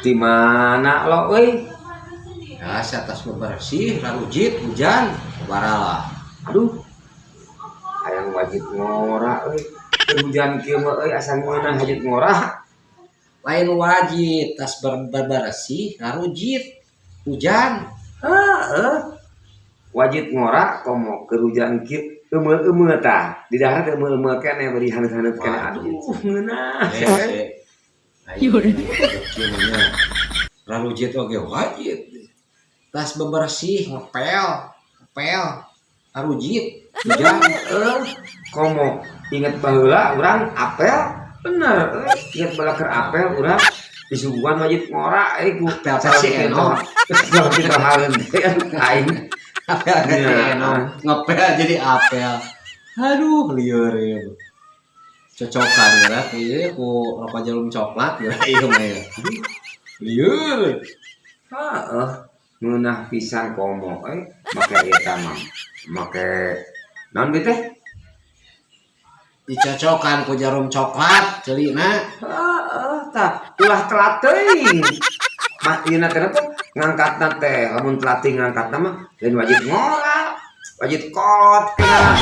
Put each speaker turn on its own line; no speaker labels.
Di mana lo euy?
Ya, atas bebersih, larujit, hujan, sabaraha.
Aduh, hayang wajib ngora euy. Hujan kieu mah euy asa ngeunah hajat ngora.
Lain wajib, tas bebersih, larujit, hujan.
Heeh. Wajib ngora komo keur hujan kieu eumeu-eumeu tah. Di dahareut eumeu-eumeu keneh bari haneut-haneut keneh. Aduh, ngeunah.
Larujit oge wajib. Tas bebersih, ngepel, larujit, hujan.
Komo inget baheula urang apel bener inget baheula keur apel urang disuguhan wajib ngora ku
Apel si Eno.
kita hareun aing
Apel ngepel jadi apel. Aduh, lieur ya. Cocokan gerak ieu ku rokok jarum coklat gerak ieu mah ya. Lieur.
heeh ngeunah pisan komo make ieu tah mah make naon ge teh
Dicocokan ku jarum coklat ceulina.
heeh tah ulah telat teuing mah ieu teh ngangkatna teh lamun telat ngangkatna mah lain wajib ngora wajib kolot kena